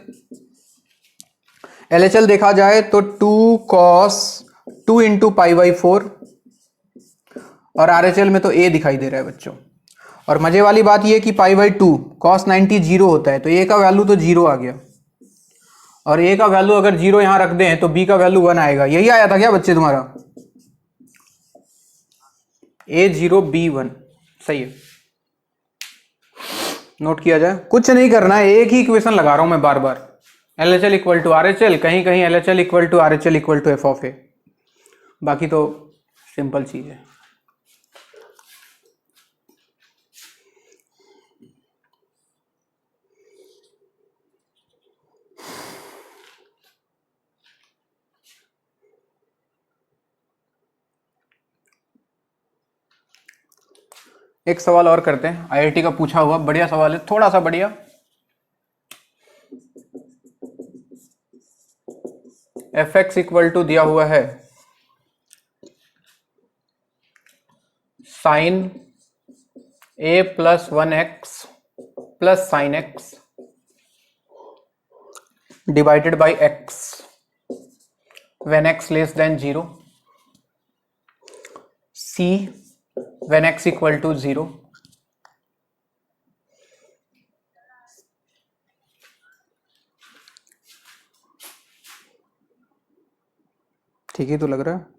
LHL देखा जाए तो 2 cos 2 × π/4 और RHL में तो a दिखाई दे रहा है बच्चों। और मजे वाली बात ये कि π/2 cos 90 जीरो होता है, तो a का वैल्यू तो जीरो आ गया, और a का वैल्यू अगर जीरो यहां रख दें तो b का वैल्यू 1 आएगा। यही आया था क्या बच्चे तुम्हारा? a0 b1 सही है, नोट किया जाए। कुछ नहीं करना है, एक ही इक्वेशन लगा रहा हूं मैं बार बार, LHL इक्वल टू RHL, कहीं कहीं LHL equal to RHL equal to f of a, बाकी तो सिंपल चीज है। एक सवाल और करते हैं, IIT का पूछा हुआ बढ़िया सवाल है, थोड़ा सा बढ़िया। fx इक्वल टू दिया हुआ है sine a plus 1x plus sine x divided by x when x less than 0, c when x equal to 0, ठीक ही तो लग रहा है।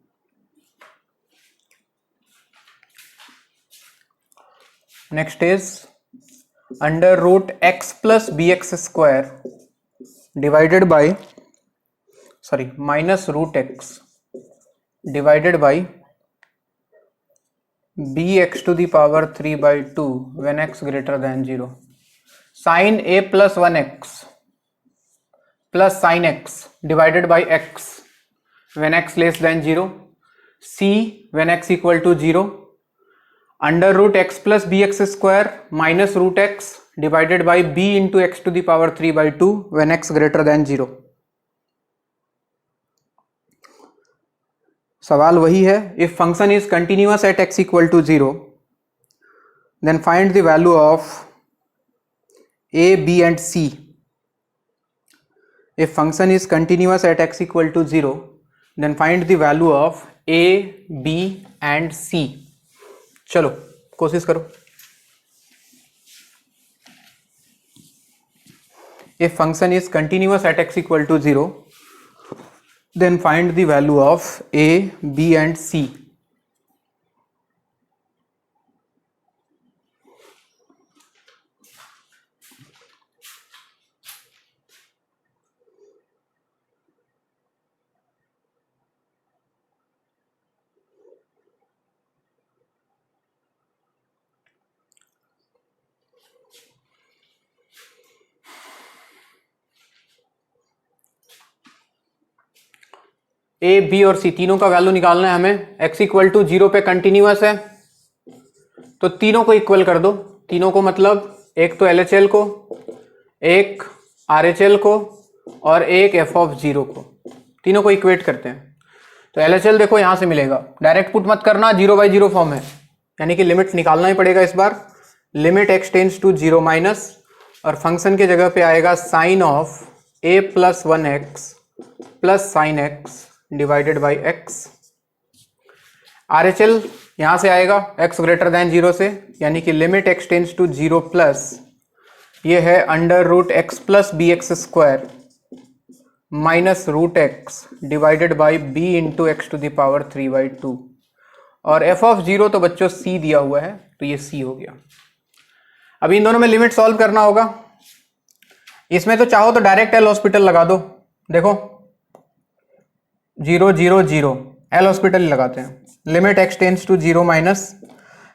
Next is under root x plus b x square divided by minus root x divided by bx to the power 3/2 when x greater than 0, sine a plus 1x plus sine x divided by x when x less than 0, c when x equal to 0, under root x plus b x square minus root x divided by b into x to the power 3/2 when x greater than 0। सवाल वही है, if function is continuous at x equal to 0 then find the value of a b and c। If function is continuous at x equal to 0 then find the value of a b and c। चलो कोशिश करो। If function is continuous at x equal to 0 then find the value of a b and c। A b और c तीनों का value निकालना है हमें। x equal to 0 पे कंटिन्यूअस है तो तीनों को इक्वल कर दो। तीनों को मतलब एक तो LHL को, एक RHL को और एक f ऑफ 0 को, तीनों को इक्वेट करते हैं। तो LHL देखो यहां से मिलेगा, डायरेक्ट पुट मत करना, 0/0 फॉर्म है, यानी कि लिमिट निकालना ही पड़ेगा इस बार। Limit x tends to 0 minus, और फंक्शन के जगह पे आएगा sine of a plus 1x plus sine x divided by x। RHL यहां से आएगा x ग्रेटर देन 0 से, यानी कि लिमिट x टेंड्स टू 0 प्लस ये है under root x plus b x square minus root x divided by b into x to the power 3/2, और f ऑफ 0 तो बच्चों c दिया हुआ है तो ये c हो गया। अभी इन दोनों में लिमिट सॉल्व करना होगा। इसमें तो चाहो तो डायरेक्ट एल हॉस्पिटल लगा दो, देखो 0 0 0 एल हॉस्पिटल लगाते हैं। Limit x tends to 0 minus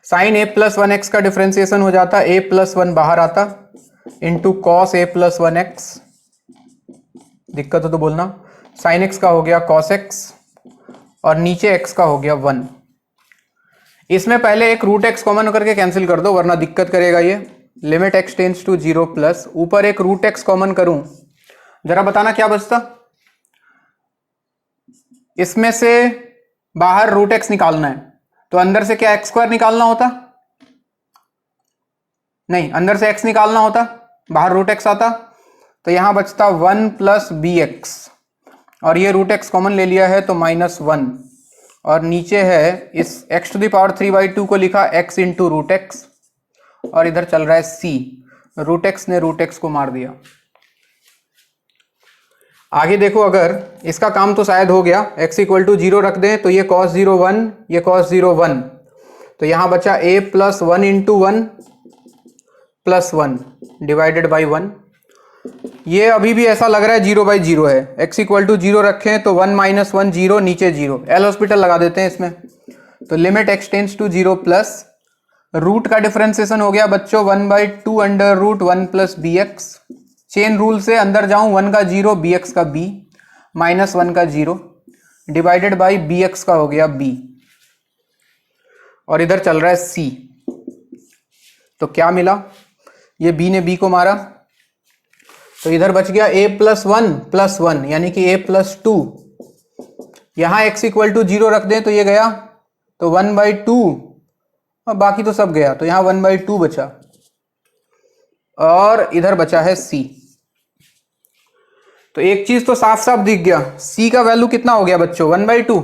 sine a plus 1x का डिफ्रेंसिएशन हो जाता, a प्लस 1 बाहर आता into cos a plus 1x, दिक्कत हो तो बोलना, साइन x का हो गया कॉस x और नीचे x का हो गया 1। इसमें पहले एक रूट x कॉमन करके कैंसिल कर दो वरना दिक्कत करेगा ये। Limit x tends to 0 plus ऊपर एक रूट x कॉमन करूं, जरा बताना क्या बचता। इसमें से बाहर रूट x निकालना है तो अंदर से क्या x स्क्वायर निकालना होता, नहीं अंदर से x निकालना होता, बाहर रूट x आता, तो यहां बचता 1 प्लस बी एक्स, और ये रूट x कॉमन ले लिया है तो -1, और नीचे है इस x⁴ को लिखा x इंटू रूट एक्स, और इधर चल रहा है c, रूट एक्स ने रूट एक्स को मार दिया। आगे देखो, अगर इसका काम तो शायद हो गया, x = 0 रख दें तो ये cos 0 1, ये cos 0 1, तो यहां बचा a + 1 × 1 + 1 डिवाइडेड बाई 1। ये अभी भी ऐसा लग रहा है 0/0 है, x = 0 रखें तो 1 - 1 0, नीचे 0, एल हॉस्पिटल लगा देते हैं इसमें। तो limit x tends to 0 plus root का डिफरेंशिएशन हो गया बच्चों 1/2 √1 + bx। चेन रूल से अंदर जाऊं, 1 का 0, bx का b, -1 का 0 डिवाइडेड बाई bx का हो गया b, और इधर चल रहा है c। तो क्या मिला, ये b ने b को मारा, तो इधर बच गया a + 1 + 1 यानी कि a + 2। यहां x = 0 रख दें तो ये गया, तो 1/2, और बाकी तो सब गया, तो यहां 1/2 बचा, और इधर बचा है c। तो एक चीज तो साफ साफ दिख गया, c का वैल्यू कितना हो गया बच्चों, 1/2।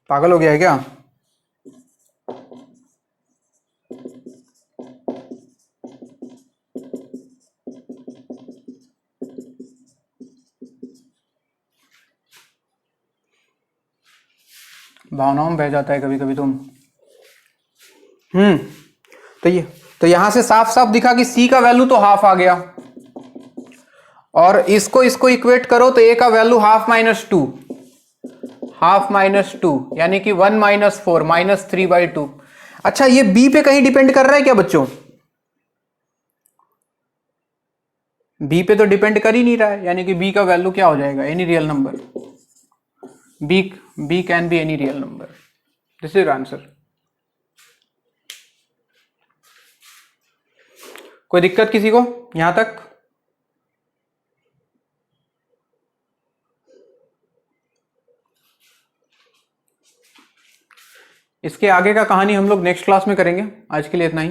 पागल हो गया है क्या? भावनाओं में बह जाता है कभी कभी तुम। तो यहां से साफ साफ दिखा कि c का वैल्यू तो हाफ आ गया, और इसको इक्वेट करो तो a का वैल्यू हाफ माइनस टू यानी कि 1 - 4 -3/2। अच्छा, ये b पे कहीं डिपेंड कर रहा है क्या बच्चों? b पे तो डिपेंड कर ही नहीं रहा है, यानी कि b का वैल्यू क्या हो जाएगा, any real number. b can be any real number, this is answer. कोई दिक्कत किसी को यहां तक? इसके आगे का कहानी हम लोग नेक्स्ट क्लास में करेंगे, आज के लिए इतना ही।